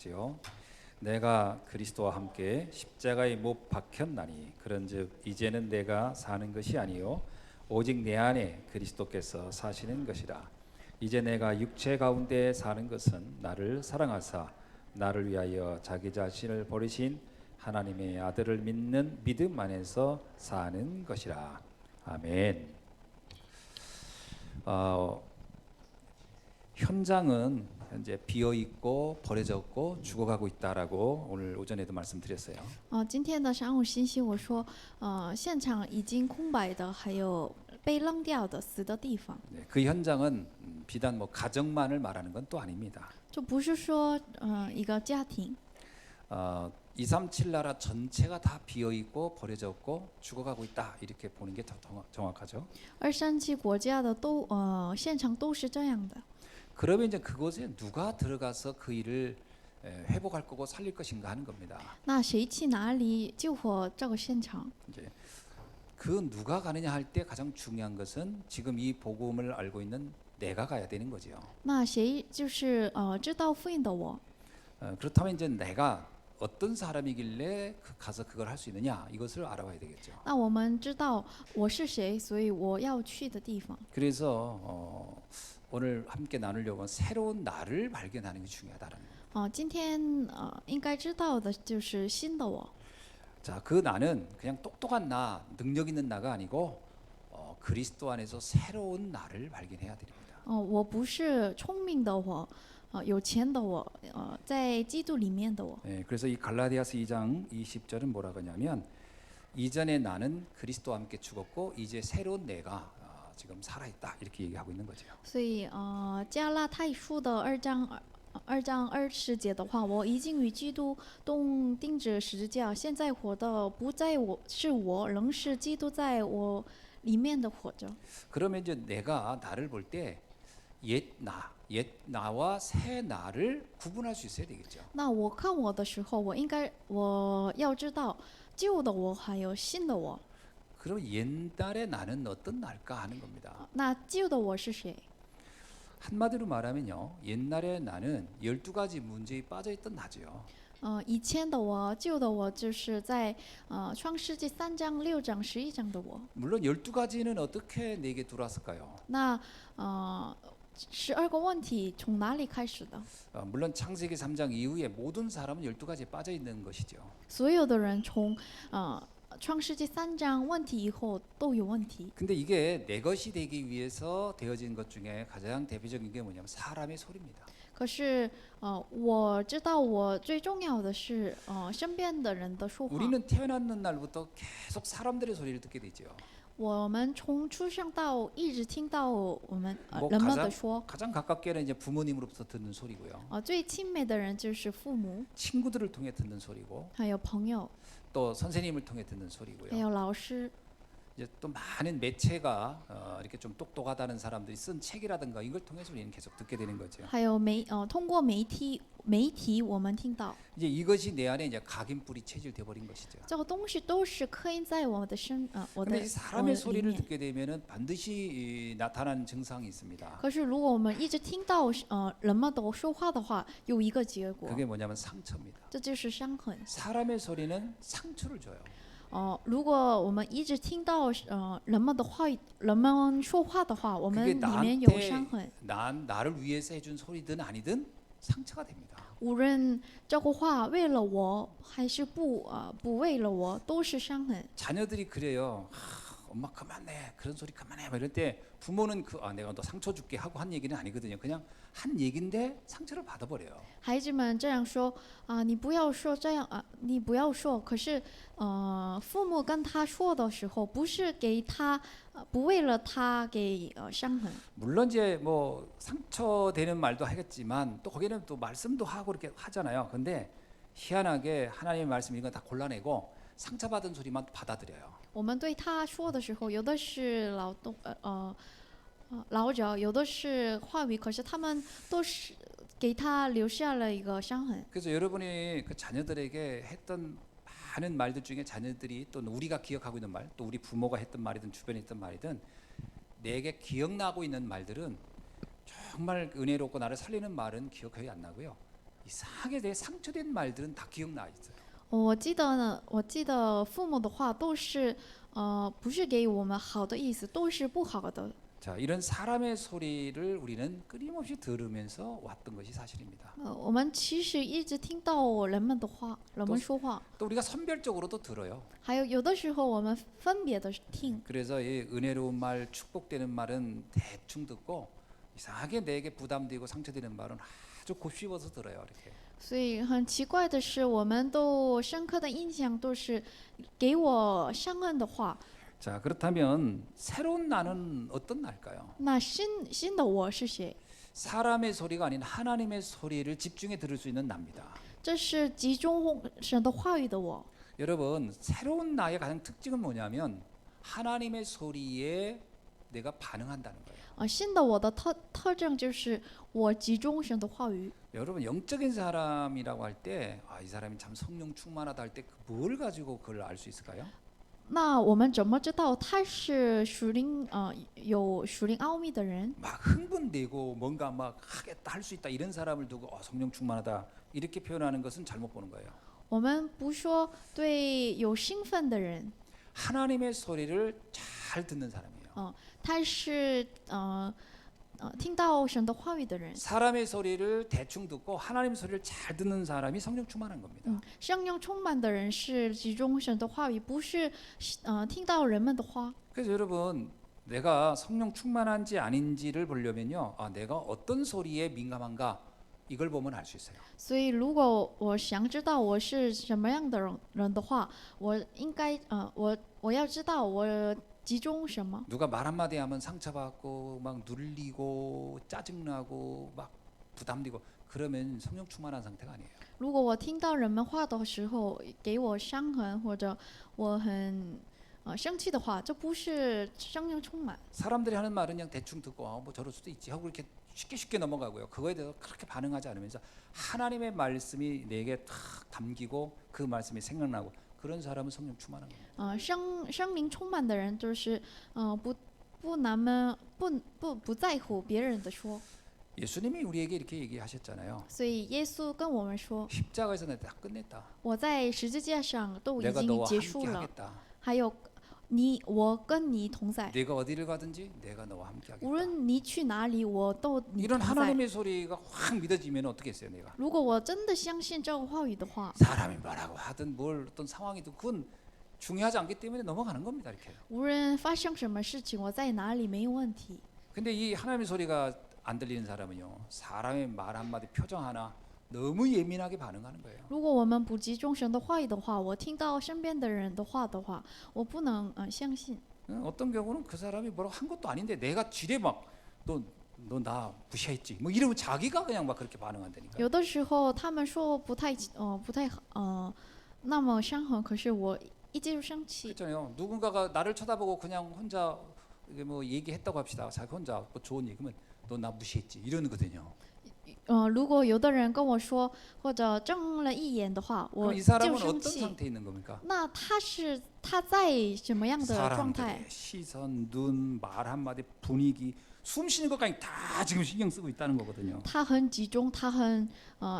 기록하지요. 내가 그리스도와 함께 십자가에 못 박혔나니 그런즉 이제는 내가 사는 것이 아니요 오직 내 안에 그리스도께서 사시는 것이라. 이제 내가 육체 가운데 사는 것은 나를 사랑하사 나를 위하여 자기 자신을 버리신 하나님의 아들을 믿는 믿음 안에서 사는 것이라. 아멘. 현장은 현재 비어 있고 버려졌고 죽어가고 있다라고 오늘 오전에도 말씀드렸어요. 今天的晌午信息我说，现场已经空白的，还有被扔掉的、死的地方， 네, 그 현장은 비단 뭐 가정만을 말하는 건 또 아닙니다. 就不是说，一个家庭， 237 나라 전체가 다 비어 있고 버려졌고 죽어가고 있다 이렇게 보는 게 더 정확하죠. 237国家的都，现场都是这样的。 그러면 이제 그곳에 누가 들어가서 그 일을 회복할 거고 살릴 것인가 하는 겁니다. 那谁去哪里救活这个现场？ 이제 그 누가 가느냐 할 때 가장 중요한 것은 지금 이 복음을 알고 있는 내가 가야 되는 거죠. 那谁就是知道福音的我？ 그렇다면 이제 내가 어떤 사람이길래 가서 그걸 할 수 있느냐 이것을 알아봐야 되겠죠. 那我们知道我是谁，所以我要去的地方。 그래서 오늘 함께 나누려고 새로운 나를 발견하는 게 중요하다는 거예요. 今天应该知道的就是新的我。 자, 그 나는 그냥 똑똑한 나, 능력 있는 나가 아니고 그리스도 안에서 새로운 나를 발견해야 됩니다. 我不是聪明的我，有钱的我，在基督里面的我。 네, 그래서 이 갈라디아서 2장 20절은 뭐라고 하냐면 이전에 나는 그리스도와 함께 죽었고 이제 새로운 내가 지금 살아있다 이렇게 얘기하고 있는 거죠. 所以加拉太书的2章20节的话，我已经与基督同钉着十字架，现在活的不再是我，仍是基督在我里面的活着。 그러면 이제 내가 나를 볼 때 옛 나와 새 나를 구분할 수 있어야 되겠죠. 那我看我的时候，我要知道旧的我还有新的我。 그럼 옛날의 나는 어떤 날까 하는 겁니다. 那旧的我是谁？ 한마디로 말하면요. 옛날의 나는 12가지 문제에 빠져 있던 나죠. 以前的我、旧的我，就是在创世纪3章、6章、11章的我。 물론 12가지는 어떻게 내게 들어왔을까요? 那12个问题从哪里开始的？ 물론 창세기 3장 이후에 모든 사람은 12가지에 빠져 있는 것이죠. 所有的人从创世纪3章问题以后都有问题。 근데 이게 내 것이 되기 위해서 되어진 것 중에 가장 대표적인 게 뭐냐면 사람의 소리입니다. 可是我知道我最重要的是身边的人的说话。 우리는 태어났는 날부터 계속 사람들의 소리를 듣게 되죠. 我们从出生到一直听到我们뭐 人们的说， 가장 가깝게는 이제 부모님으로부터 듣는 소리고요. 最亲密的人就是父母， 친구들을 통해 듣는 소리고 还有朋友， 또 선생님을 통해 듣는 还 소리고요. 有老师。 이제 또 많은 매체가 이렇게 좀 똑똑하다는 사람들이 쓴 책이라든가 이걸 통해서 우리는 계속 듣게 되는 거죠. 还有通过媒体我们听到 이제 이것이 내 안에 이제 각인뿌리 체질돼 버린 것이죠. 这个东西都是刻印在我的我 근데 的 이 사람의 里 소리를 面。 듣게 되면은 반드시 나타나는 증상이 있습니다. 可是如果我们一直听到人们的说话的话，有一个结果， 그게 뭐냐면 상처입니다. 这就是伤痕。 사람의 소리는 상처를 줘요. 如果我们一直听到人们的话语、人们说话的话，我们 그게 里面有伤痕。 나를 위해서 해준 소리든 아니든 상처가 됩니다. 无论这个话为了我还是不为了我，都是伤痕。 자녀들이 그래요. 엄마 그만해. 그런 소리 그만해. 막 이럴 때 부모는 내가 너 상처 줄게 하고 한 얘기는 아니거든요. 그냥 한 얘긴데 상처를 받아버려요. 孩子们这样说你不要说这样你不要说。可是父母跟他说的时候，不是给他不为了他给伤痕。 물론 이제 뭐 상처되는 말도 하겠지만 또 거기는 또 말씀도 하고 이렇게 하잖아요. 근데 희한하게 하나님의 말씀 이건 다 골라내고 상처받은 소리만 받아들여요. 我们对他说的时候，有的是老者，有的是话语，可是他们都是给他留下了一个伤痕。 그래서 여러분이 그 자녀들에게 했던 많은 말들 중에 자녀들이 또 우리가 기억하고 있는 말, 또 우리 부모가 했던 말이든 주변에 있던 말이든 내게 기억나고 있는 말들은 정말 은혜롭고 나를 살리는 말은 기억이 안 나고요. 이상하게 내 상처된 말들은 다 기억나 있어요. 我记得呢，我记得父母的话都是，不是给我们好的意思，都是不好的。 자, 이런 사람의 소리를 우리는 끊임없이 들으면서 왔던 것이 사실입니다. 我们其实一直听到人们的话，人们说话， 또 우리가 선별적으로도 들어요. 还有的时候我们分别的听。 그래서 이 은혜로운 말, 축복되는 말은 대충 듣고 이상하게 내게 부담되고 상처되는 말은 아주 곱씹어서 들어요. 이렇게. 所以很奇怪的是，我们都深刻的印象都是给我伤痕的话。 자, 그렇다면 새로운 나는 어떤 날까요? 那新的我是谁？ 사람의 소리가 아닌 하나님의 소리를 집중해 들을 수 있는 나입니다. 这是集中神的话语的我。 여러분, 새로운 나의 가장 특징은 뭐냐면 하나님의 소리에 내가 반응한다는 거예요. 新的我的特征就是我集中神的话语。 여러분, 영적인 사람이라고 할 때 이 사람이 참 성령 충만하다 할 때 뭘 가지고 그걸 알 수 있을까요? 那我们怎么知道他是有属灵奥秘的人？ 막 흥분되고 뭔가 막 하겠다 할 수 있다 이런 사람을 두고 성령 충만하다 이렇게 표현하는 것은 잘못 보는 거예요. 我们不说对有兴奋的人， 하나님의 소리를 잘 듣는 사람이에요. 他是听到神的话语的人。 사람의 소리를 대충 듣고 하나님 소리를 잘 듣는 사람이 성령 충만한 겁니다. 圣灵充满的人是集中神的话语，不是听到人们的话。 그래서 여러분 내가 성령 충만한지 아닌지를 보려면요, 내가 어떤 소리에 민감한가 이걸 보면 알 수 있어요. 所以，如果我想知道我是什么样的人的话，我应该我要知道我集中什么。 누가 말 한마디 하면 상처받고 막 눌리고 짜증나고 막 부담되고 그러면 성령 충만한 상태가 아니에요. 如果我听到人们话的时候给我伤痕，或者我很生气的话，这不是圣灵充满。 사람들이 하는 말은 그냥 대충 듣고 뭐 저럴 수도 있지 하고 이렇게 쉽게 넘어가고요. 그거에 대해서 그렇게 반응하지 않으면서 하나님의 말씀이 내게 탁 담기고 그 말씀이 생각나고 그런 사람은 성령 충만한 겁니다. 圣灵充满的人就是不在乎别人的说。 예수님이 우리에게 이렇게 얘기하셨잖아요. 所以耶稣跟我们说， 십자가에서 내가 다 끝냈다. 我在十字架上都已 내가 经 너와 结 함께 束了， 하겠다. 还有我跟你同在， 네가 어디를 가든지 내가 너와 함께 无 하겠다. 论你去哪里，我都你 이런 同在。 하나님의 소리가 확 믿어지면 어떻게 했어요, 내가? 如果我真的相信这个话语的话， 사람이 뭐라고 하든 뭘 어떤 상황이든 그건 중요하지 않기 때문에 넘어가는 겁니다, 이렇게. 无论发生什么事情，我在哪里没有问题。 근데 이 하나님의 소리가 안 들리는 사람은요, 사람의 말 한마디 표정 하나 너무 예민하게 반응하는 거예요. 如果我们不集中神的话语的话，我听到身边的人的话的话，我不能相信。 어떤 경우는 그 사람이 뭐라고 한 것도 아닌데 내가 지레 막 너 나 무시했지 뭐 이러면 자기가 그냥 막 그렇게 반응한다니까. 有的时候他们说不太那么伤痕，可是我一直就生气。 그렇잖아요. 누군가가 나를 쳐다보고 그냥 혼자 이게 뭐 얘기했다고 합시다. 자기 혼자 뭐 좋은 얘기면 너 나 무시했지 이러거든요. 如果有的人跟我说或者睁了一眼的话， 그럼 我 이 就 사람은 生 어떤 气。 상태에 있는 겁니까? 那他在什么样的状态？ 사람들의 시선, 눈, 말 한마디, 분위기, 숨 쉬는 것까지 다 지금 신경 쓰고 있다는 거거든요. 他很集中，他很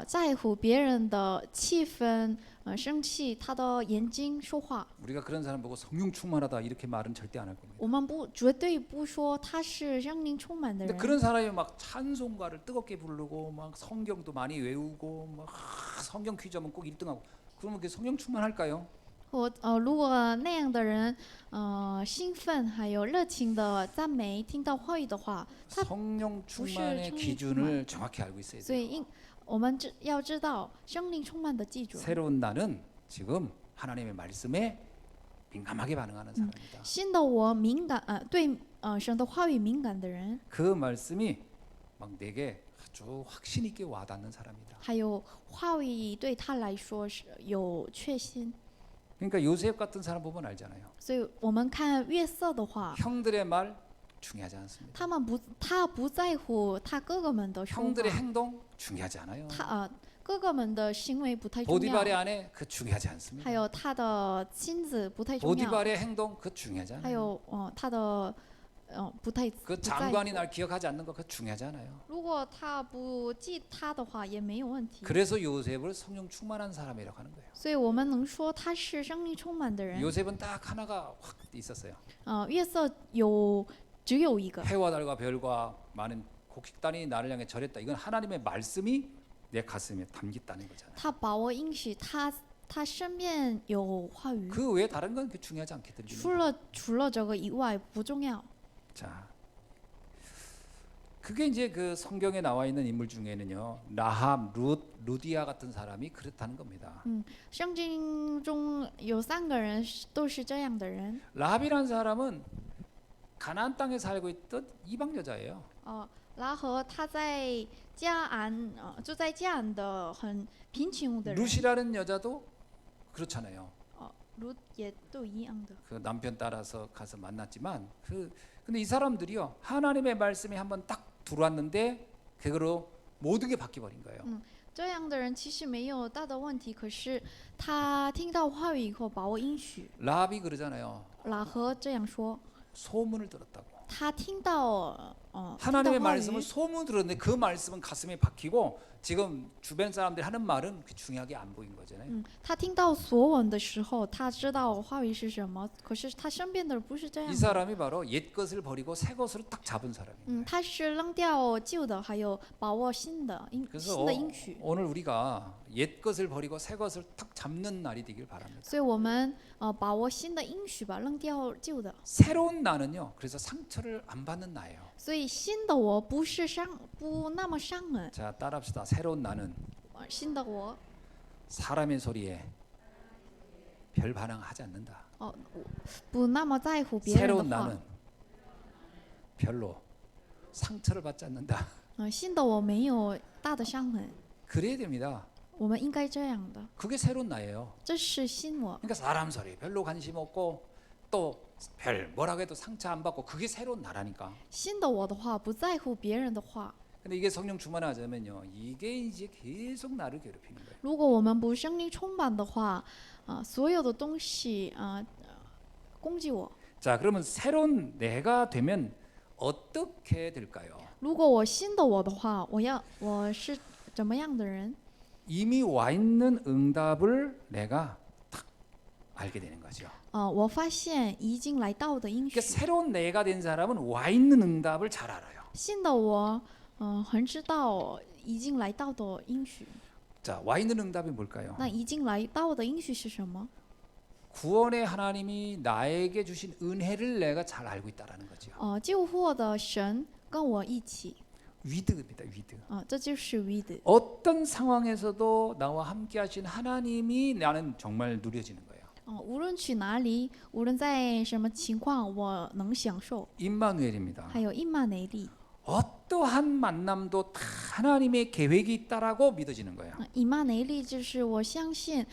在乎别人的气氛，生气，他的眼睛说话。 우리가 그런 사람 보고 성령 충만하다 이렇게 말은 절대 안 할 겁니다. 我们绝对不说他是圣灵充满的 근데 人。 그런 사람이 막 찬송가를 뜨겁게 부르고 막 성경도 많이 외우고 막 성경 퀴즈하면 꼭 1등하고 그러면 그게 성령 충만할까요? 如果那样的人，兴奋还有热情的赞美，听到话语的话，他 성령 충만의 성령 기준을 정확히 알고 있어야 所 돼요. 以我们要知道圣灵充满的基准。 새로운 나는 지금 하나님의 말씀에 민감하게 반응하는 사람입니다. 新的我敏感，对神的话语敏感的人， 그 말씀이 막 내게 아주 확신 있게 와닿는 사람이다. 还有话语对他来说是有确信。 그러니까 요셉 같은 사람 보면 알잖아요. 所以我们看约瑟的话， 형들의 말 중요하지 않습니다. 他不在乎他哥哥们的说 형들의 话， 행동 중요하지 않아요. 哥哥们的行为不太重 보디발의 要， 아내 그 중요하지 않습니다. 还有他的亲子不太重要， 보디발의 행동 그 중요하지 还 않아요. 有他的不太 그 不在 장관이 乎。 날 기억하지 않는 거 그거 중요하지 않아요. 如果他不记他的话，也没有问题。 그래서 요셉을 성령 충만한 사람이라고 하는 거예요. 所以我们能说他是生命充满的人。 요셉은 딱 하나가 확 있었어요. 约瑟只有一个， 해와 달과 별과 많은 곡식단이 나를 향해 절했다. 이건 하나님의 말씀이 내 가슴에 담겼다는 거잖아요. 他把握应许，他身边有话语， 그 외에 다른 건 중요하지 않게 들리는. 除了这个以外不重要。 자, 그게 이제 그 성경에 나와 있는 인물 중에는요, 라합, 루디아 같은 사람이 그렇다는 겁니다. 圣经中有3个人都是这样的人。 라합이라는 사람은 가나안 땅에 살고 있던 이방 여자예요. 拉合他在迦安，住在迦安的很贫穷的人。 루시라는 여자도 그렇잖아요. 루也都一样的。 그 남편 따라서 가서 만났지만 근데 이 사람들이요, 하나님의 말씀이 한번 딱 들어왔는데 그거로 모든 게 바뀌어 버린 거예요. 这样的人其实没有大的问题，可是他听到话语以后把握应许。 라합이 그러잖아요. 拉合这样说， 소문을 들었다고. 他听到 하나님의 听到话 말씀을 语， 소문 들었는데 그 말씀은 가슴에 박히고 지금 주변 사람들이 하는 말은 중요하게 안 보인 거잖아요. 他听到所闻的时候，他知道话语是什么，可是他身边的人不是这样 이 的。 사람이 바로 옛 것을 버리고 새 것으로 딱 잡은 사람이에요. 他是扔掉旧的，还有把握新的 그래서 新的应许。 오늘 우리가 옛 것을 버리고 새 것을 딱 잡는 날이 되길 바랍니다. 所以我们把握新的应许吧，扔掉旧的。 새로운 나는요, 그래서 상처를 안 받는 나예요. 所以新的我不那么伤人， 자, 따라합시다. 새로운 나는 新的我 사람의 소리에 별 반응하지 않는다. 不那么在乎别人 새로운 的话。 나는 별로 상처를 받지 않는다. 新的我没有大的伤痕， 그래야 됩니다. 我们应该这样的， 그게 새로운 나예요. 这是新我。 그러니까 사람 소리 별로 관심 없고 또 별 뭐라고 해도 상처 안 받고 그게 새로운 나라니까. 新的我的话不在乎别人的话， 근데 이게 성령 충만하자면요, 이게 이제 계속 나를 괴롭히는 거예요. 如果我们不生命充满的话，所有的东西攻击我。 자, 그러면 새로운 내가 되면 어떻게 될까요? 如果我新的我的话，我是怎么样的人？ 이미 와 있는 응답을 내가 딱 알게 되는 거죠. 我发现已经来到的应 그러니까 许。 새로운 내가 된 사람은 와 있는 응답을 잘 알아요. 新的我，很知道已经来到的应许。 자, 와 있는 응답이 뭘까요? 那已经来到的应许是什么？ 구원의 하나님이 나에게 주신 은혜를 내가 잘 알고 있다라는 거죠. 救祸的神跟我一起， 위드입니다. 위드. 这就是 with。 어떤 상황에서도 나와 함께 하신 하나님이 나는 정말 누려지는 거예요. 无论去哪里，无论在什么情况，我能享受。 임마누엘입니다. 还有伊玛内利， 어떠한 만남도 다 하나님의 계획이 있다라고 믿어지는 거예요. 伊玛内利就是我相信，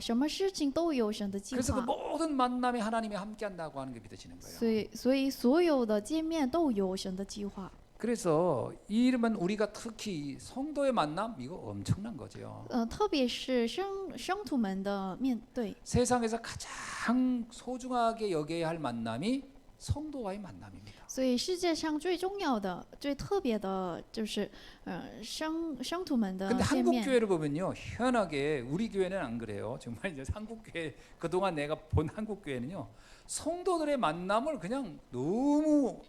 什么事情都有神的计 그래서 그 划， 모든 만남에 하나님이 함께한다고 하는 게 믿어지는 거예요. 所以所有的见面都有神的计划。 그래서 이러면 우리가 특히 성도의 만남 이거 엄청난 거죠. 特别是圣徒们的面对， 세상에서 가장 소중하게 여겨야 할 만남이 성도와의 만남입니다. 所以世界上最重要的、最特别的就是圣徒们的 근데 见 한국 面。 교회를 보면요, 희한하게 우리 교회는 안 그래요. 정말 이제 한국 교회 그동안 내가 본 한국 교회는요, 성도들의 만남을 그냥 너무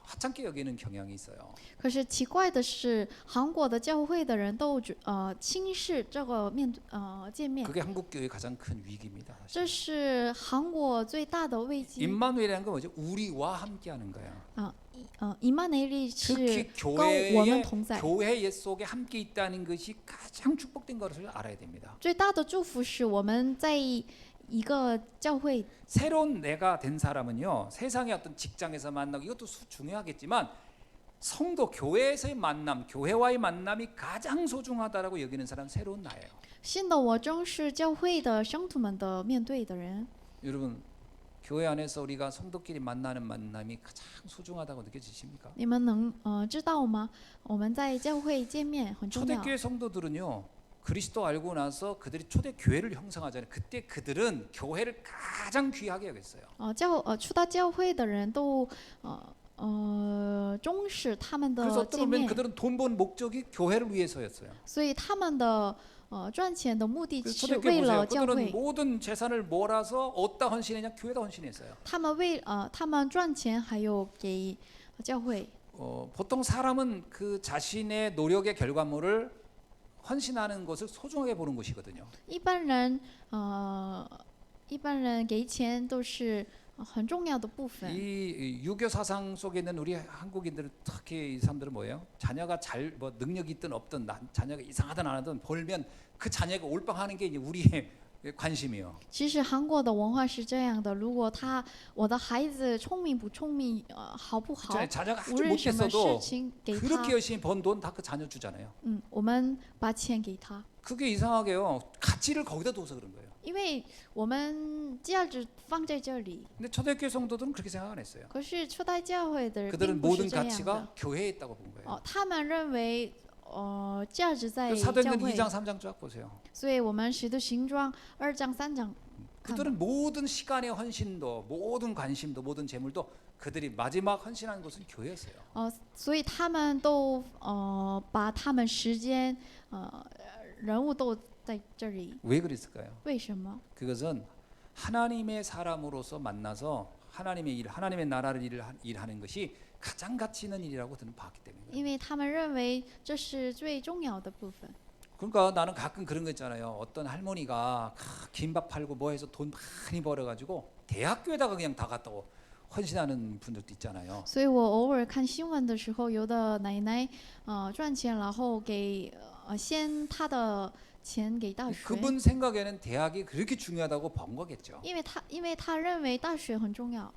하찮게 여기는 경향이 있어요. 可是奇怪的是，韩国的教会的人都轻视这个见面， 그게 한국 교회의 가장 큰 위기입니다. 사실. 这是韩国最大的危机。 임마누엘이라는 건 뭐죠? 우리와 함께하는 거야. 以马内利是 특히 跟我们 교회의 同在。 교회 옛 속에 함께 있다는 것이 가장 축복된 것을 알아야 됩니다. 最大的祝福是我们在一个教会。 새로운 내가 된 사람은요, 세상의 어떤 직장에서 만나고 이것도 중요하겠지만 성도 교회에서의 만남, 교회와의 만남이 가장 소중하다라고 여기는 사람 새로운 나예요. 新的我正是教会的圣徒们的面对的人。 여러분, 교회 안에서 우리가 성도끼리 만나는 만남이 가장 소중하다고 느껴지십니까? 你们能知道吗？我们在教会见面很重要。 초대교회 성도들은요, 그리스도 알고 나서 그들이 초대 교회를 형성하잖아요. 그때 그들은 교회를 가장 귀하게 여겼어요. 初到教会的人都重视他们 그래서 的 어떤 见 보면 面， 그들은 돈 번 목적이 교회를 위해서였어요. 所以他们的赚钱的目的 그래서 是 초대교회 为 보세요. 了教 그들은 会。 모든 재산을 몰아서 어디다 헌신했냐? 교회에다 헌신했어요. 他们赚钱还有给教会。 보통 사람은 그 자신의 노력의 결과물을 헌신하는 것을 소중하게 보는 것이거든요. 一般人给钱都是很重要的部分。 이 유교 사상 속에 있는 우리 한국인들은 특히 이 사람들은 뭐예요? 자녀가 뭐 능력이 있든 없든 자녀가 이상하든 안 하든 벌면 그 자녀가 올빵하는 게 이제 우리의 관심이요. 其实韩国的文化是这样的，如果我的孩子聪明不聪明，好不好， 자녀가 无 아주 论什么事 못했어도 情给他， 그렇게 열심히 번 돈 다 그 자녀 주잖아요. 我们把钱给他， 그게 이상하게요. 가치를 거기다 둬서 그런 거예요. 因为我们价值放在这里。 근데 초대교회 성도들은 그렇게 생각 안 했어요. 可是初代教会的人 그들은 并不是 모든 这样的， 가치가 교회에 있다고 본 거예요. 他们认为价值在 그 教 사도행전 会， 2장 3장 쫙 보세요. 所以我们使徒行传2章3章看吧。 그들은 모든 시간의 헌신도, 모든 관심도, 모든 재물도 그들이 마지막 헌신하는 곳은 교회였어요. 所以他们都把他们时间人物都在这里。 왜 그랬을까요? 为什么？ 그것은 하나님의 사람으로서 만나서 하나님의 일, 하나님의 나라를 일하는 것이 가장 가치 있는 일이라고 저는 봤기 때문에. 因为他们认为这是最重要的部分。 그러니까 나는 가끔 그런 거 있잖아요. 어떤 할머니가 김밥 팔고 뭐 해서 돈 많이 벌어가지고 대학교에다가 그냥 다 갖다고 헌신하는 분들도 있잖아요. 所以我偶尔看新闻的时候，有的奶奶赚钱，然后给先他的钱给大学， 그분 생각에는 대학이 그렇게 중요하다고 본 거겠죠. 因为他认为大学很重要，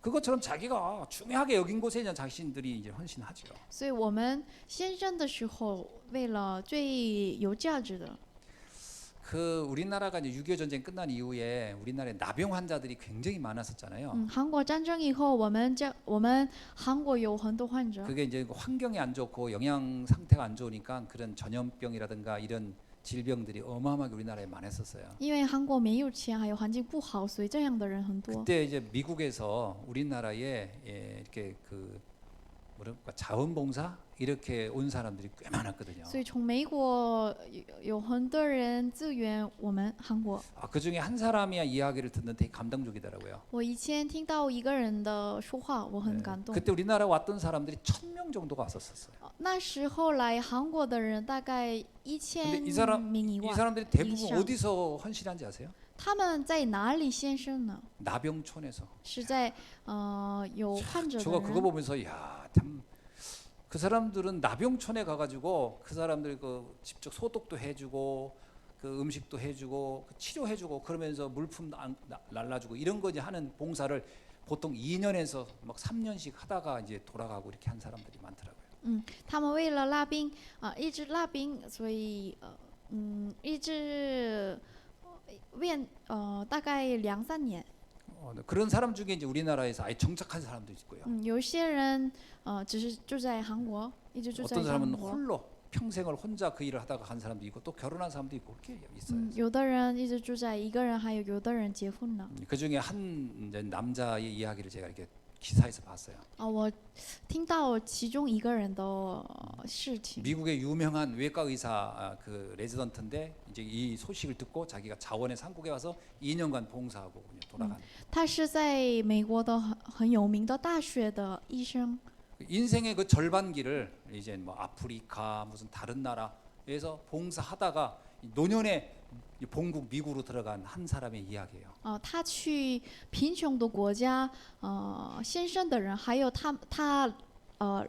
그것처럼 자기가 중요하게 여긴 곳에 이제 자신들이 이제 헌신하죠. 所以我们先生的时候，为了最有价值的。 그 우리나라가 이제 6.25 전쟁 끝난 이후에 우리나라에 나병 환자들이 굉장히 많았었잖아요. 韩国战争以后，我们韩国有很多患者， 그게 이제 환경이 안 좋고 영양 상태가 안 좋으니까 그런 전염병이라든가 이런 질병들이 어마어마하게 우리나라에 많았었어요. 因为韩国没有钱，还有环境不好，所以这样的人很多。 그때 이제 미국에서 우리나라에 이렇게 그 뭐랄까 자원봉사 이렇게 온 사람들이 꽤 많았거든요. 所以从美国有很多人支援我们韩国。 그 중에 한 사람이 이야기를 듣는 되게 감동적이더라고요. 我以前听到一个人的说话，我很感动。 그때 우리나라 왔던 사람들이 1,000명 정도가 왔었어요. 那时候来韩国的人大概 근데 1000名以 이 外， 사람들이 대부분 이상. 어디서 헌신한지 아세요? 他们在哪里献身呢？ 나병촌에서. 是在有患者的 제가 그거 人。 보면서 야, 참 그 사람들은 나병촌에 가가지고 그 사람들 그 직접 소독도 해주고 그 음식도 해주고 그 치료해주고 그러면서 물품 날라주고 이런 거 이제 하는 봉사를 보통 2년에서 막 3년씩 하다가 이제 돌아가고 이렇게 한 사람들이 많더라고요. 他们为了蜡兵医治蜡兵，所以医治练大概2、3年。 그런 사람 중에 이제 우리나라에서 아예 정착한 사람도 있고요. 有些人只是住在韩国，一直住在 어떤 韩 사람은 国。 홀로 평생을 혼자 그 일을 하다가 간 사람도 있고 또 결혼한 사람도 있고 그렇게 있어요. 有的人一直住在一个人，还有的人结婚了。 그 중에 한 이제 남자의 이야기를 제가 이렇게 기사에서 봤어요. 我听到其中一个人的事情。 미국의 유명한 외과 의사 그 레지던트인데 이제 이 소식을 듣고 자기가 자원의 산국에 와서 2년간 봉사하고 이제 돌아간. 他是在美国的很有名的大学的医生。 인생의 그 절반기를 이제 뭐 아프리카 무슨 다른 나라에서 봉사하다가 노년에 본국 미국으로 들어간 한 사람의 이야기예요. 他去贫穷的国家献身的人，还有他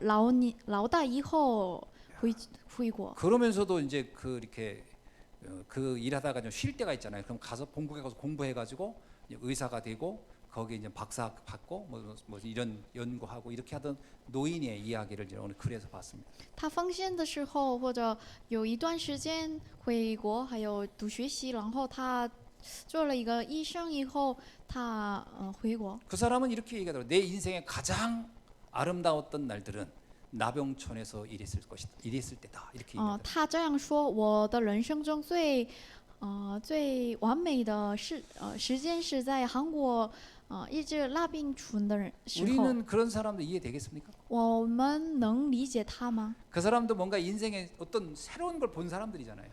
老大以后回国。 그러면서도 이제 그 이렇게 그 일하다가 좀 쉴 때가 있잖아요. 그럼 가서 본국에 가서 공부해가지고 의사가 되고 거기 이제 박사 받고 뭐 이런 연구하고 이렇게 하던 노인의 이야기를 이제 오늘 글에서 봤습니다. 他奉献的时候，或者有一段时间回国，还有读学习，然后他做了一个医生以后，他回国。 그 사람은 이렇게 얘기하더라고요. 내 인생의 가장 아름다웠던 날들은 나병촌에서 일했을 것이다. 일했을 때다. 이렇게 哦、 얘기하더라고요. 他这样说，我的人生中最完美的时间是在韩国一直拉病纯的时候。 우리는 그런 사람들 이해되겠습니까? 我们能理解他吗？ 그 사람도 뭔가 인생에 어떤 새로운 걸 본 사람들이잖아요.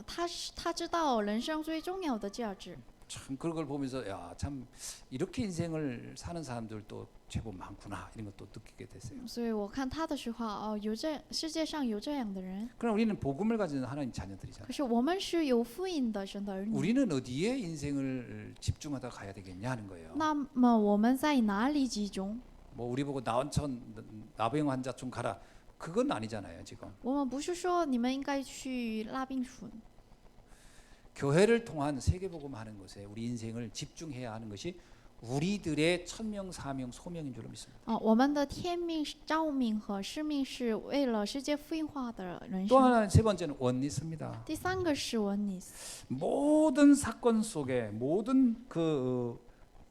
他知道人生最重要的价值。 참 그런 걸 보면서 야, 참 이렇게 인생을 사는 사람들도 제법 많구나 이런 것도 느끼게 됐어요. 所以我看他的时候，世界上有这样的人。 그럼 우리는 복음을 가진 하나님 자녀들이잖아요. 可是我们是有福音的神的儿女。 우리는 어디에 인생을 집중하다 가야 되겠냐 하는 거예요. 那么我们在哪里集中？ 뭐 우리 보고 나병 환자 좀 가라. 그건 아니잖아요, 지금. 我们不是说你们应该去拉病纯。 교회를 통한 세계복음 하는 것에 우리 인생을 집중해야 하는 것이 우리들의 천명, 사명, 소명인 줄로 믿습니다. 我们的天命、召命和使命是为了世界福音化的人 또 生。 하나는 세 번째는 원리스입니다. 第三个是文尼斯。 모든 사건 속에 모든 그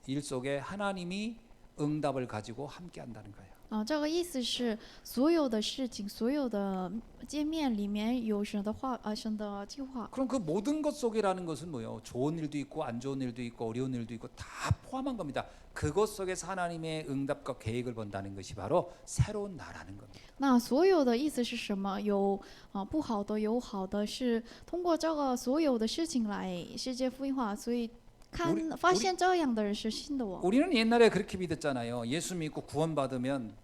일 속에 하나님이 응답을 가지고 함께 한다는 거예요. 这个意思是所有的事情、所有的界面里面有神的话，神的计划。 그럼 그 모든 것 속이라는 것은 뭐예요? 좋은 일도 있고 안 좋은 일도 있고 어려운 일도 있고 다 포함한 겁니다. 그것 속에서 하나님의 응답과 계획을 본다는 것이 바로 새로운 나라는 겁니다. 那所有的意思是什么？有不好的，有好的，是通过这个所有的事情来世界福音化，所以发现这样的人是新的我。 우리는 옛날에 그렇게 믿었잖아요. 예수 믿고 구원받으면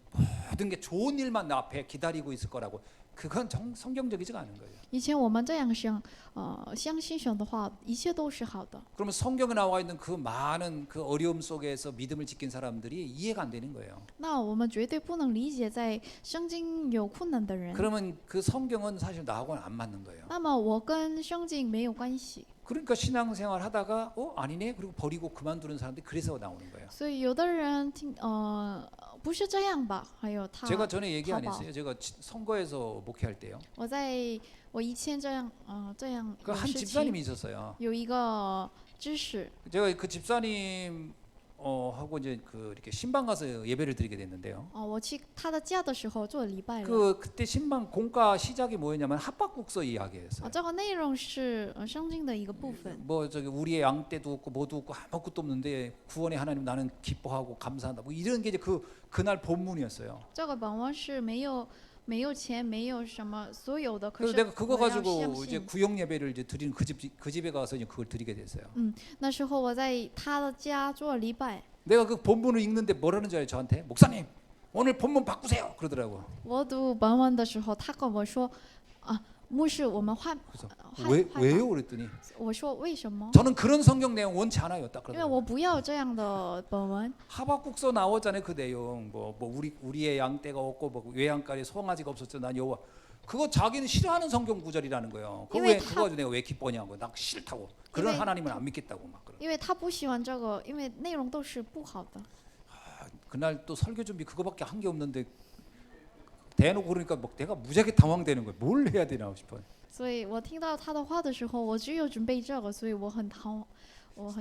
모든 게 좋은 일만 내 앞에 기다리고 있을 거라고. 그건 성경적이지가 않은 거예요. 以前我们这样想，相信神的话，一切都是好的。 그러면 성경에 나와 있는 그 많은 그 어려움 속에서 믿음을 지킨 사람들이 이해가 안 되는 거예요. 那我们绝对不能理解在圣经有困难的人。 그러면 그 성경은 사실 나하고는 안 맞는 거예요. 那么我跟圣经没有关系。 그러니까 신앙생활 하다가 아니네 그리고 버리고 그만두는 사람들이 그래서 나오는 거예요. 所以有的人不是这样吧？还有 제가 전에 얘기 안 했어요. 제가 선거에서 목회할 때요. 我以前这样그 한 有事情 집사님이 있었어요. 有一个知识， 제가 그 집사님 하고 이제 그 이렇게 신방 가서 예배를 드리게 됐는데요. 我去他的家的时候做礼拜了。 그때 신방 공과 시작이 뭐였냐면 합박국서 이야기였어요. 这个内容是圣经的一个部分。 뭐 저기 우리의 양떼도 없고 뭐도 없고 아무것도 없는데 구원의 하나님 나는 기뻐하고 감사한다. 뭐 이런 게 이제 그날 본문이었어요. 这个本文是没有钱，没有什么所有的，可 그래서 是 내가 그거 我要 가지고 相 이제 信。 구역 예배를 이제 드리는 그 집에 가서 이제 그걸 드리게 됐어요. 那时候我在他的家做礼拜， 내가 그 본문을 읽는데 뭐라는 줄 알아요? 저한테 목사님 오늘 본문 바꾸세요 그러더라고. 我读本文的时候，他跟我说牧师，我们换 그래서 换 왜요 그랬더니 我说为什么？ 저는 그런 성경 내용 원치 않아요. 딱 因为 그러더라고. 我不要这样的本文。 하박국서 나오잖아요. 그 내용 뭐 우리의 양떼가 없고 뭐 외양간에 송아지가 없었죠. 난 여호와. 그거 자기는 싫어하는 성경 구절이라는 거예요. 그거 가지고 내가 왜 기뻐냐고. 나 싫다고. 그런 하나님은 안 믿겠다고 막 그러. 因为他不喜欢这个，因为内容都是不好的。 그날 또 설교 준비 그거밖에 한 게 없는데 대놓고 그러니까 막 내가 무지하게 당황되는 거예요. 뭘 해야 되나 싶어요. 所以我听到他的话的时候，我只有准备这个，所以我很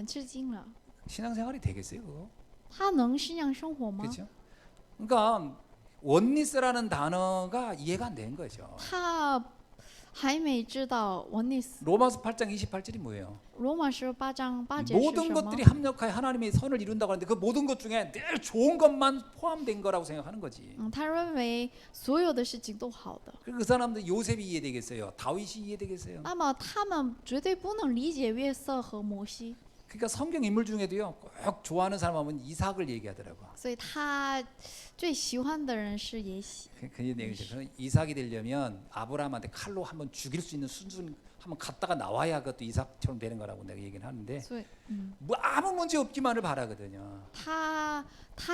吃惊了。 신앙생활이 되겠어요, 그거? 他能信仰生活吗？ 그렇죠? 그러니까 원리스라는 단어가 이해가 안 되는 거죠. 他还没知道文尼斯。 로마서 8장 28절이 뭐예요? 罗马书8章8节是 모든 什么？ 것들이 합력하여 하나님의 선을 이룬다고 하는데 그 모든 것 중에 늘 좋은 것만 포함된 거라고 생각하는 거지. 他认为所有的事情都好的。 그 사람들 요셉이 이해되겠어요? 다윗이 이해되겠어요? 那么他们绝对不能理解约瑟和摩西， 그러니까 성경 인물 중에도요 꼭 좋아하는 사람 하면 이삭을 얘기하더라고. 所以他最喜欢的人是耶西。 그 얘기죠. 이삭이 되려면 아브라함한테 칼로 한번 죽일 수 있는 수준 한번 갔다가 나와야 그것도 이삭처럼 되는 거라고 내가 얘기는 하는데 所以， 뭐 아무 문제 없기만을 바라거든요. 他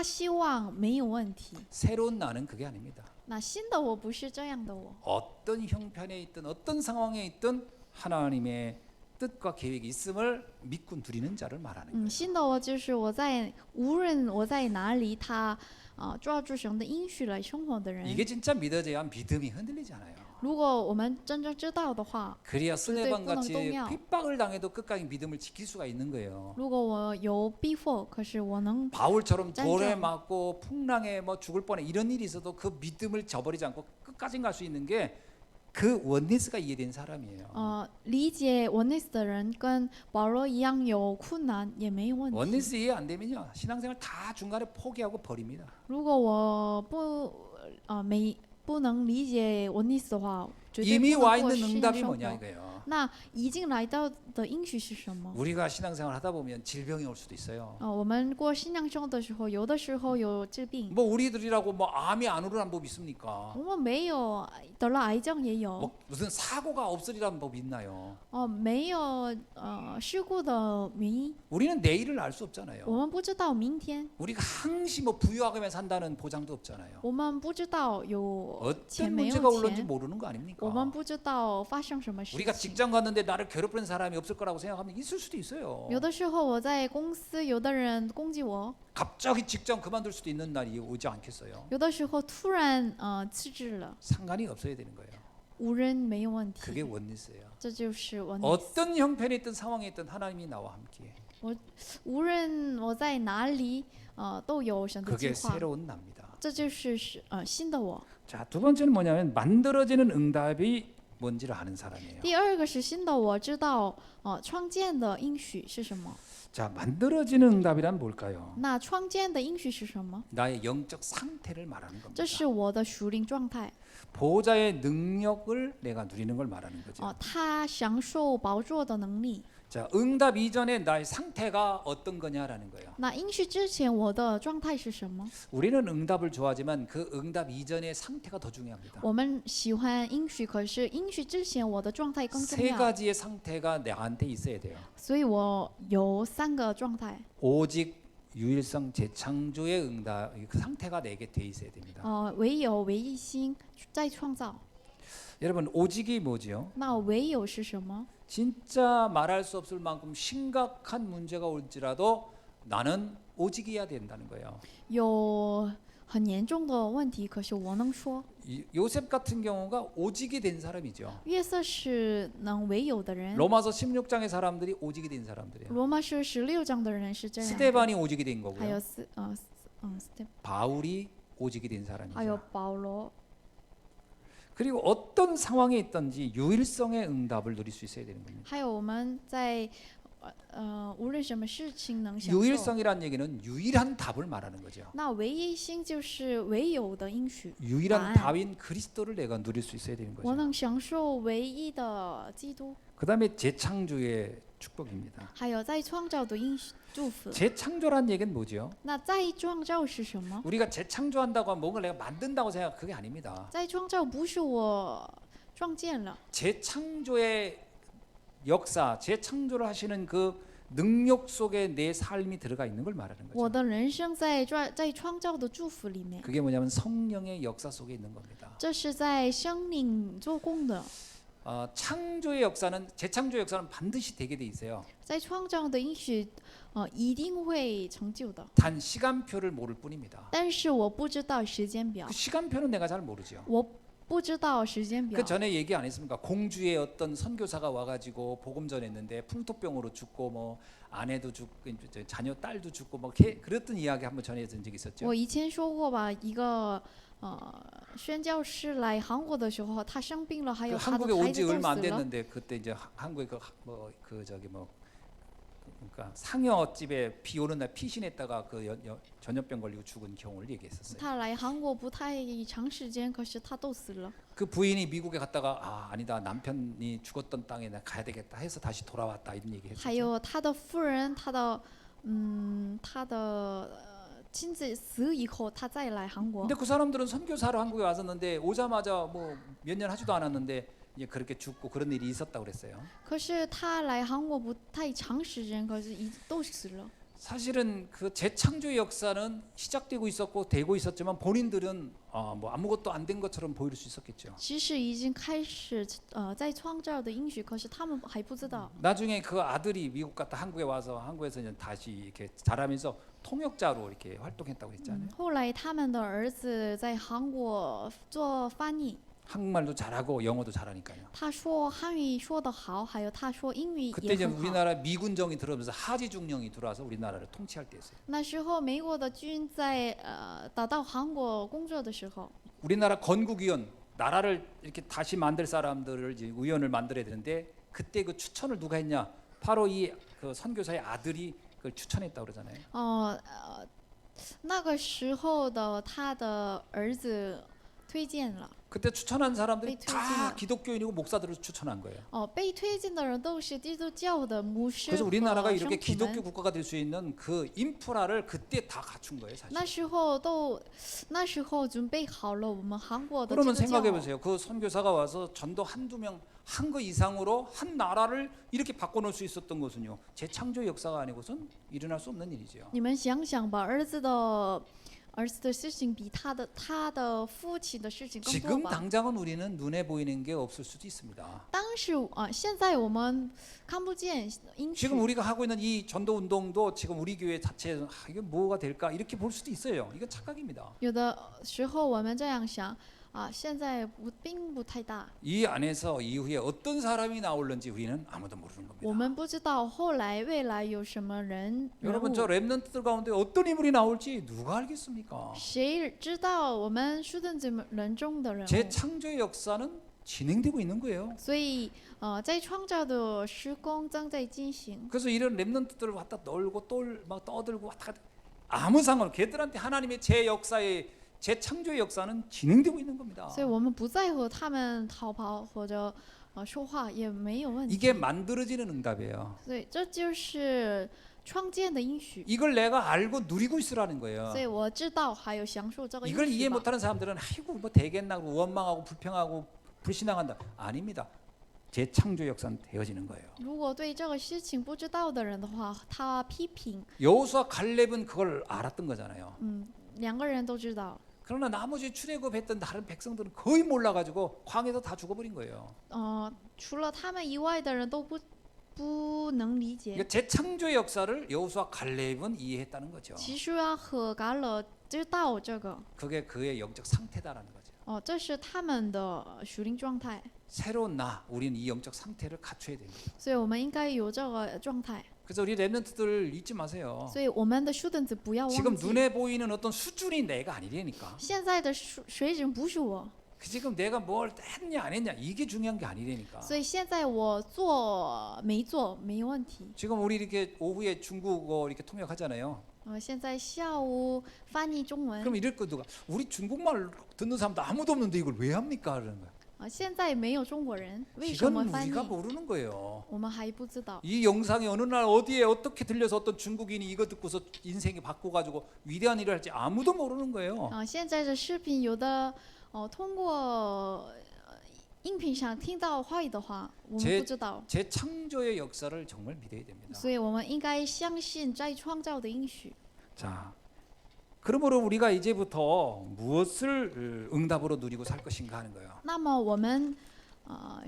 希望没有问题。 새로운 나는 그게 아닙니다. 那新的我不是这样的我。 어떤 형편에 있든 어떤 상황에 있든 하나님의 뜻과 계획이 있음을 믿고 누리는 자를 말하는 거예요. 新的我就是无论我在哪里，他抓住神的应许来生活的人。 이게 진짜 믿어져야 믿음이 흔들리지 않아요. 如果我们真正知道的话， 그래야 스데반 같이 똥이야. 핍박을 당해도 끝까지 믿음을 지킬 수가 있는 거예요. 如果我有逼迫，可是我能 바울처럼 짠짠. 돌에 맞고 풍랑에 뭐 죽을 뻔해 이런 일이 있어도 그 믿음을 저버리지 않고 끝까지 갈 수 있는 게 그 원리스가 이해된 사람이에요. 理解 원리스 的人跟保罗一样有困难也没有问题。 원리스 이해 안 되면요 신앙생활 다 중간에 포기하고 버립니다. 如果我不能理解 원리스 的话，绝对 이미 不 와 能过 있는 信仰 응답이 生 뭐냐 活。 이거예요. 那已经来到的应许是什么？ 우리가 신앙생활 하다 보면 질병이 올 수도 있어요. 我们过信仰生活的时候，有的时候有治病， 뭐 우리들이라고 뭐 암이 안 오르는 법 있습니까? 我们没有得了癌症也有， 뭐 무슨 사고가 없으리라는 법이 있나요? 没有事故的原因， 우리는 내일을 알 수 없잖아요. 我们不知道明天， 우리가 항시 뭐 부유하게 산다는 보장도 없잖아요. 我们不知道有钱 어떤 没 문제가 有 올는지 钱， 모르는 거 아닙니까? 我们不知道发生什么事 우리가 情。 직장 갔는데 나를 괴롭히는 사람이 없을 거라고 생각하면 있을 수도 있어요. 有的时候我在公司，有的人攻击我， 갑자기 직장 그만둘 수도 있는 날이 오지 않겠어요? 有的时候突然辞职了， 상관이 없어야 되는 거예요. 无人没有问 그게 题， 원리스예요. 这就是我。 어떤 형편에 있든 상황에 있든 하나님이 나와 함께. 无论我在哪里，都有神的计 그게 划， 새로운 납니다. 这就是新的我。 자, 두 번째는 뭐냐면 만들어지는 응답이 뭔지를 아는 사람이에요. 第二个是新的我知道，创建的应许是什么？ 자, 만들어지는 응답이란 뭘까요? 那创建的应许是什么？ 나의 영적 상태를 말하는 겁니다. 这是我的属灵状态， 보호자의 능력을 내가 누리는 걸 말하는 거죠. 他享受宝座的能力。 자, 응답 이전에 나의 상태가 어떤 거냐라는 거예요. 那应许之前我的状态是什么？ 우리는 응답을 좋아하지만 그 응답 이전의 상태가 더 중요합니다. 我们喜欢应许，可是应许之前我的状态更重 세 要， 가지의 상태가 나한테 있어야 돼요. 所以我有3个状态。 오직 유일성 재창조의 응답 그 상태가 내게 돼 있어야 됩니다. 唯有唯一心在创造。 여러분 오직이 뭐지요? 那唯有是什么？ 진짜 말할 수 없을 만큼 심각한 문제가 올지라도 나는 오직이어야 된다는 거예요. 有很严重的问题，可是我能说， 요셉 같은 경우가 오직이 된 사람이죠. 约瑟是能唯有的人。 로마서 16장의 사람들이 오직이 된 사람들이에요. 罗马书16章的人是这样的， 스데반이 오직이 된 还有 거고요. 斯蒂， 바울이 오직이 된 还有 사람이죠. 保罗。 그리고 어떤 상황에 있든지 유일성의 응답을 누릴 수 있어야 되는 겁니다. 还有我们在无论什么事情能享受。 유일성이란 얘기는 유일한 답을 말하는 거죠. 那唯一性就是唯有的应许， 유일한答案。 답인 그리스도를 내가 누릴 수 있어야 되는 我 거죠. 能享受唯一的基督， 그다음에 재창조의 축복입니다. 还有再创造的应许祝福。 재창조란 얘기는 뭐죠? 那再创造是什么？ 우리가 재창조한다고 하면 뭔가 내가 만든다고 생각 그게 아닙니다. 再创造不是我创建了， 재창조의 역사, 재창조를 하시는 그 능력 속에 내 삶이 들어가 있는 걸 말하는 我 거죠. 的人生在创造的祝福里面， 그게 뭐냐면 성령의 역사 속에 있는 겁니다. 这是在生命做工的。 창조의 역사는 재창조의 역사는 반드시 되게 돼 있어요. 在创造的应许，一定会成就的。 단 시간표를 모를 뿐입니다. 但是我不知道时间表 그 ， 시간표는 내가 잘 모르죠. 我不知道时间表 그 。 전에 얘기 안 했습니까? 공주의 어떤 선교사가 와가지고 복음 전했는데 풍토병으로 죽고 뭐 아내도 죽고 자녀 딸도 죽고 뭐 그랬던 이야기 한번 전해준 적이 있었죠. 我以前说过吧，一个宣教师来韩国的时候，他生病了，还 그 有他的 한국에 孩 온 子 지 都 얼마 안 死了。 됐는데 그때 이제 한국에 그러니까 상여집에 비 오는 날 피신했다가 그 전염병 걸리고 죽은 경우를 얘기했었어요. 他来韩国不太长时间，可是他都死了。 그 부인이 미국에 갔다가 아니다 남편이 죽었던 땅에 나 가야 되겠다 해서 다시 돌아왔다 이런 얘기 还 했었죠. 有他的夫人，他的亲子死以后，他再来韩国 근데 。그 사람들은 선교사로 한국에 왔었는데 오자마자 뭐 몇 년 하지도 않았는데 이제 그렇게 죽고 그런 일이 있었다고 그랬어요. 可是他来韩国不太长时间，可是都死了。 사실은 그 재창조의 역사는 시작되고 있었고 되고 있었지만 본인들은 뭐 아무것도 안 된 것처럼 보일 수 있었겠죠. 其实已经开始在创造的应许，可是他们还不知道。 나중에 그 아들이 미국 갔다 한국에 와서 한국에서 이제 다시 이렇게 자라면서 통역자로 이렇게 활동했다고 했잖아요. 后来他们的儿子在韩国做翻译， 한국말도 잘하고 영어도 잘하니까요. 他说汉语说得好，还有他说英语 그때 也 이제 很好。 우리나라 미군정이 들어오면서 하지중령이 들어와서 우리나라를 통치할 때였어요. 那时候美国的军在打到韩国工作的时候， 우리나라 건국위원 나라를 이렇게 다시 만들 사람들을 이제 위원을 만들어야 되는데 그때 그 추천을 누가 했냐? 바로 이 그 선교사의 아들이 그걸 추천했다고 그러잖아요. 那个时候的他的儿子推荐了。 그때 추천한 사람들이 네, 다推荐了。 기독교인이고 목사들을 추천한 거예요. 被推荐的人都是基督教的牧师 그래서 和 우리나라가 圣 이렇게 徒 기독교 们。 국가가 될 수 있는 그 인프라를 그때 다 갖춘 거예요, 사실. 那时候准备好了我们韩国的基 그러면 督 생각해 教。 보세요. 그 선교사가 와서 전도 한두 명, 한 거 이상으로 한 나라를 이렇게 바꿔놓을 수 있었던 것은요. 재창조 역사가 아니고선 일어날 수 없는 일이죠. 你们想想吧，儿子的事情比他的父亲的事情更多 지금 吧。 당장은 우리는 눈에 보이는 게 없을 수도 있습니다. 当时现在我们看不见应许。 지금 우리가 하고 있는 이 전도 운동도 지금 우리 교회 자체에서 이게 뭐가 될까 이렇게 볼 수도 있어요. 이건 착각입니다. 有的时候我们这样想现在并不太大。 이 안에서 이후에 어떤 사람이 나올는지 우리는 아무도 모르는 我 겁니다. 们不知道后来未来有什么人 여러분 物 저 렘넌트들 가운데 어떤 인물이 나올지 누가 알겠습니까? 谁知道我们书登子人中的人物？ 재창조의 역사는 진행되고 있는 거예요. 所以在创造的施工正在进行。 그래서 이런 렘넌트들을 왔다 놀고 막 떠들고 왔다 갔다 아무 상관 걔들한테 하나님의 제 역사의 재창조의 역사는 진행되고 있는 겁니다. 所以我们不在乎他们逃跑或者说话也没有问题。 이게 만들어지는 응답이에요. 所以这就是创建的应许。 이걸 내가 알고 누리고 있으라는 거예요. 所以我知道还有享受这个应 이걸 许 이해 吧。 못하는 사람들은 아이고 뭐 되겠나 원망하고 불평하고 불신앙한다. 아닙니다. 재창조 역사는 되어지는 거예요. 如果对这个事情不知道的人的话，他批评， 여호수아 갈렙은 그걸 알았던 거잖아요. 两个人都知道。 그러나 나머지 출애굽했던 다른 백성들은 거의 몰라가지고 광에서 다 죽어버린 거예요. 除了他们以外的人都不能理解。 그러니까 재창조의 역사를 여호수아 갈렙은 이해했다는 거죠. 其实和嘎勒知道这个， 그게 그의 영적 상태다라는 거죠. 这是他们的属灵状态， 새로운 나, 우리는 이 영적 상태를 갖춰야 됩니다. 所以我们应该有这个状态。 그래서 우리 렘넌트들 잊지 마세요. 所以我们的书等子不要 지금 忘记， 눈에 보이는 어떤 수준이 내가 아니라니까. 现在的水准不是我， 지금 내가 뭘 했냐 안 했냐 이게 중요한 게 아니라니까. 所以现在我做没做没问题。 지금 우리 이렇게 오후에 중국어 이렇게 통역하잖아요. 现在下午翻译中文 그럼 이럴 거 누가 우리 중국말 듣는 사람도 아무도 없는데 이걸 왜 합니까? 그러는 거야. 现在没有中国人，为什 이건 么翻译？ 우리가 모르는 거예요. 我们还不知道。 이 영상이 어느 날 어디에 어떻게 들려서 어떤 중국인이 이거 듣고서 인생이 바꿔가지고 위대한 일을 할지 아무도 모르는 거예요. 现在的视频有的通过音频上听到话语的话，我们不知道， 재창조의 역사를 정말 믿어야 됩니다. 所以我们应该相信在创造的应许。 자, 그러므로 우리가 이제부터 무엇을 응답으로 누리고 살 것인가 하는 거예요. 那么我们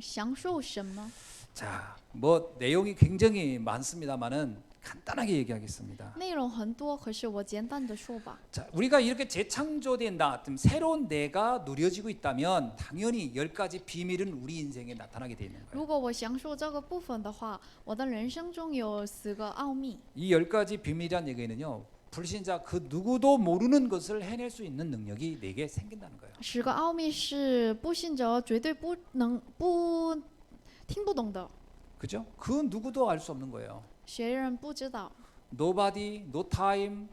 享受什么？ 자, 뭐 내용이 굉장히 많습니다만은 간단하게 얘기하겠습니다. 内容很多，可是我简单的说吧。 자, 우리가 이렇게 재창조된 나, 좀 새로운 내가 누려지고 있다면 당연히 10가지 비밀은 우리 인생에 나타나게 돼 있는 거예요. 如果我享受这个部分的话，我的人生中有4个奥秘。 이 10가지 비밀이란 얘기는요. 불신자 그 누구도 모르는 것을 해낼 수 있는 능력이 내게 생긴다는 거예요. 10个奥秘是不信者绝对不听不懂的， 그죠? 그 누구도 알 수 없는 거예요. 学人不知道。 Nobody, no time,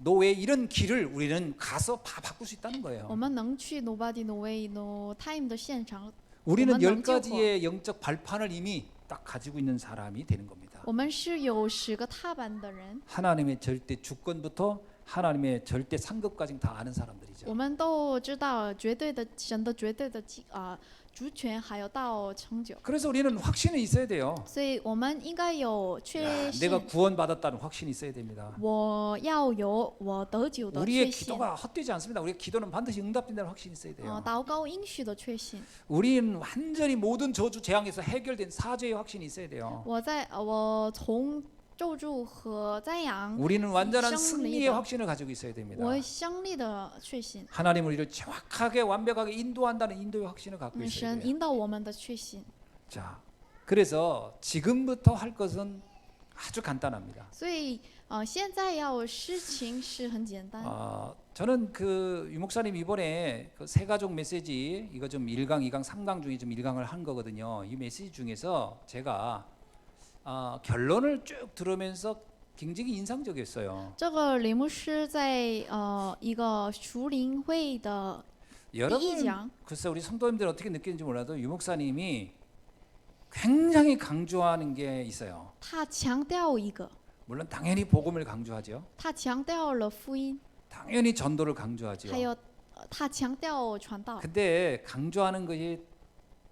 no way 이런 길을 우리는 가서 다 바꿀 수 있다는 我 거예요. 们能去 Nobody No Way No Time 的现场， 우리는 我们能救活。 10가지의 영적 발판을 이미 딱 가지고 있는 사람이 되는 겁니다. 我们是有10个踏板的人， 하나님의 절대 주권부터 하나님의 절대 상급까지 다 아는 我 사람들이죠. 们都知道绝对的神的绝对的主权，还有到成就， 그래서 우리는 확신이 있어야 돼요. 所以我们应该有确 내가 信。 구원받았다는 확신이 있어야 됩니다. 我要有我得救的 우리의 确信， 기도가 헛되지 않습니다. 우리의 기도는 반드시 응답된다는 확신이 있어야 돼요. 祷告应许的确信。 우리는 완전히 모든 저주 재앙에서 해결된 사죄의 확신이 있어야 돼요. 我从咒诅和赞扬， 우리는 완전한 胜利 승리의 的 확신을 가지고 있어야 됩니다. 我胜利的确信， 하나님 우리를 정확하게 완벽하게 인도한다는 인도의 확신을 갖고 嗯 있어야 神 돼요. 引导我们的确信。 자, 그래서 지금부터 할 것은 아주 간단합니다. 所以现在要事情是很简单。 저는 그 유목사님 이번에 그 세 가족 메시지 이거 좀 1강, 2강, 3강 중에 좀 1강을 한 거거든요. 이 메시지 중에서 제가 결론을 쭉 들으면서 굉장히 인상적이었어요. 这个李牧师在一个属灵会的第一 여러분 讲， 글쎄 우리 성도님들 어떻게 느끼는지 몰라도 유목사님이 굉장히 강조하는 게 있어요. 他强调一个， 물론 당연히 복음을 강조하죠. 他强调了福音， 당연히 전도를 강조하죠. 还有他强调传道， 근데 강조하는 것이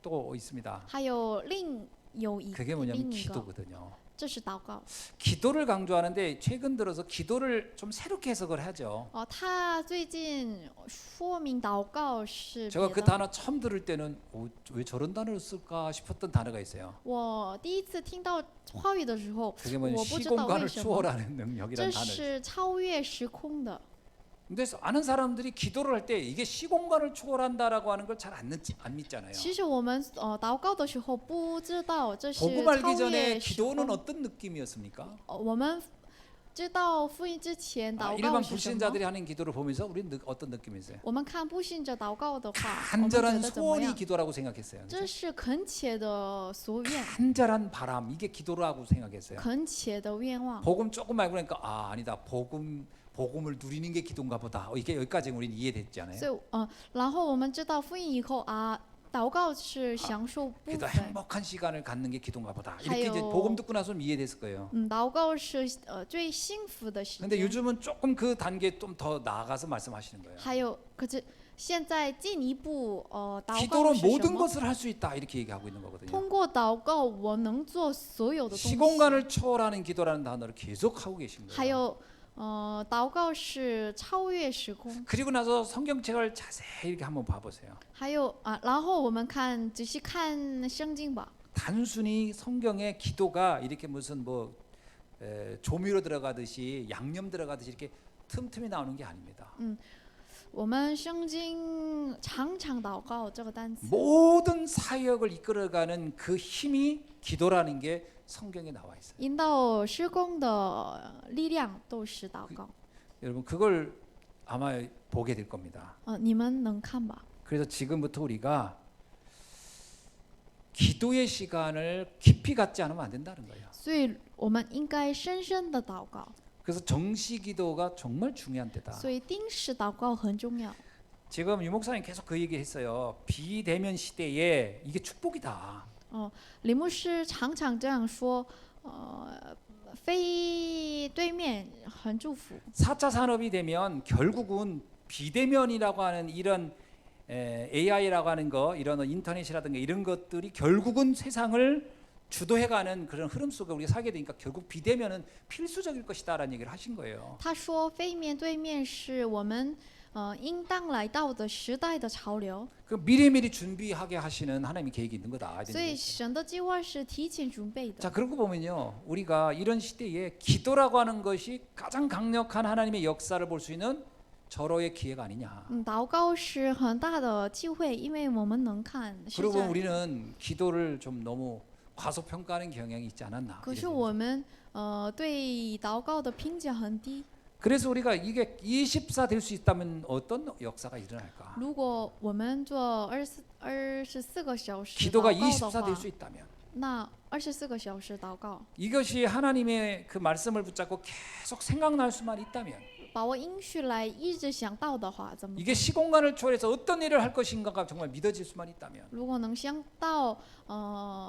또 있습니다. 还有另有一 그게 뭐냐면 另一个， 기도거든요. 这是祷告。 기도를 강조하는데 최근 들어서 기도를 좀 새롭게 해석을 하죠. 他最近说明祷告是 제가 别 그 的。 단어 처음 들을 때는 왜 저런 단어를 쓸까 싶었던 단어가 있어요. 我第一次听到话语的时候， 그게 뭐냐면 我不知道为 시공간을 什么， 초월하는 능력이라는 这 단어. 是超越时空的。 근데 아는 사람들이 기도를 할 때 이게 시공간을 초월한다라고 하는 걸 잘 안 믿잖아요. 其实我们祷告的时候不知道这是 복음 超 알기 越 전에 时 기도는 空。 어떤 느낌이었습니까? 我们知道福音之前祷告 일반 是什么？ 불신자들이 하는 기도를 보면서 우리는 어떤 느낌이었어요? 我们看不信者祷告的话，我们觉 간절한 得怎么 소원이 样？ 기도라고 생각했어요. 这是恳切的所愿， 간절한 바람 이게 기도라고 생각했어요. 恳切的愿望。 복음 조금 알고 나니까 아니다. 복음을 누리는 게 기도인가 보다. 이게 여기까지 우리는 이해됐잖아요. 所以然后我们知道福音以后祷告是享受部 그래도 分， 행복한 시간을 갖는 게 기도인가 보다. 이렇게 이제 하여- 복음 듣고 나서는 이해됐을 거예요. 祷告是最幸福的时 근데 间。 요즘은 조금 그 단계에 좀 더 나아가서 말씀하시는 거예요. 还有，可是现在进一步祷告 기도로 是什 모든 么？ 것을 할 수 있다 이렇게 얘기하고 있는 거거든요. 通过祷告，我能做所有的东西。 시공간을 초월하는 기도라는 단어를 계속 하고 계신 还 거예요. 有，祷告是超越时空。 그리고 나서 성경책을 자세히 이렇게 한번 봐보세요. 还有然后我们仔细看圣经吧。 단순히 성경에 기도가 이렇게 무슨 뭐 조미료 들어가듯이 양념 들어가듯이 이렇게 틈틈이 나오는 게 아닙니다. 我们圣经常常祷告这个单词， 모든 사역을 이끌어가는 그 힘이 기도라는 게 성경에 나와 있어요. 引导施工的力量都是祷告。 여러분 그걸 아마 보게 될 겁니다. 你们能看吧？ 그래서 지금부터 우리가 기도의 시간을 깊이 갖지 않으면 안 된다는 거예요. 所以我们应该深深的祷告。 그래서 정시 기도가 정말 중요한 때다. 所以定时祷告很重要。 지금 유 목사님 계속 그 얘기했어요. 비대면 시대에 이게 축복이다. 李牧师常常这样说，非对面很祝福。 4차 산업이 되면 결국은 비대면이라고 하는 이런 AI라고 하는 거, 이런 인터넷이라든가 이런 것들이 결국은 세상을 주도해가는 그런 흐름 속에 우리가 살게 되니까 결국 비대면은 필수적일 것이다라는 얘기를 하신 거예요. 他说，非面对面是我们应当来到的时代的潮流。 그 미리미리 준비하게 하시는 하나님의 계획이 있는 거다. 所以神的计划是提前准备的。 자, 그러고 보면요, 우리가 이런 시대에 기도라고 하는 것이 가장 강력한 하나님의 역사를 볼 수 있는 절호의 기회가 아니냐. 祷告是很大的机会，因为我们能看是 그리고 这样。 우리는 기도를 좀 너무 과소평가하는 경향이 있지 않았나. 可是 이런 我们对祷告的评价很低。 그래서 우리가 이게 24 될 수 있다면 어떤 역사가 일어날까? 如果我们做24个小时 기도가 祷告的 24 될 话 수 ， 있다면 那24个小时祷告， 이것이 하나님의 그 말씀을 붙잡고 계속 생각날 수만 있다면 把握应许来一直想到的话，怎么 이게 办？ 시공간을 초월해서 어떤 일을 할 것인가가 정말 믿어질 수만 있다면 如果能想到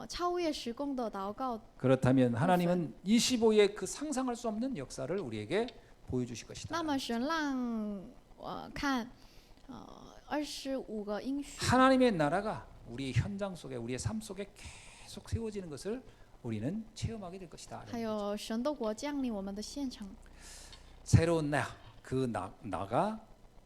超越时空的祷告， 그렇다면 하나님은 25의 그 상상할 수 없는 역사를 우리에게 보여주실 것이다. 那么神让我看25个应许， 하나님의 나라가 우리의 현장 속에 우리의 삶 속에 계속 세워지는 것을 우리는 체험하게 될 것이다. 还有神的国降临我们的现场。 새로운 그 나가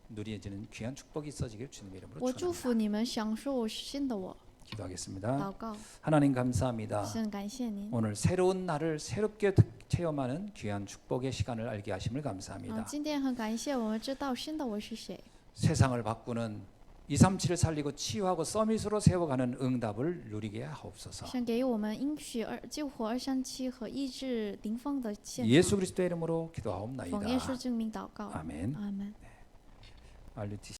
누려지는 귀한 축복이 있어지길 주님의 이름으로 我祝 축원합니다. 福你们享受新的我。 기도하겠습니다. 祷告， 하나님 감사합니다. 神感谢您。 오늘 새로운 날을 새롭게 체험하는 귀한 축복의 시간을 알게 하심을 啊， 감사합니다. 今天很感谢我们知道新的我是谁， 세상을 바꾸는 237을 살리고 치유하고 서밋으로 세워가는 응답을 누리게 하옵소서. 神给我们应许救活237和医治灵方的现 예수 场。 그리스도의 이름으로 奉耶稣 기도하옵나이다. 之名祷告， 아멘. 阿门。 알루티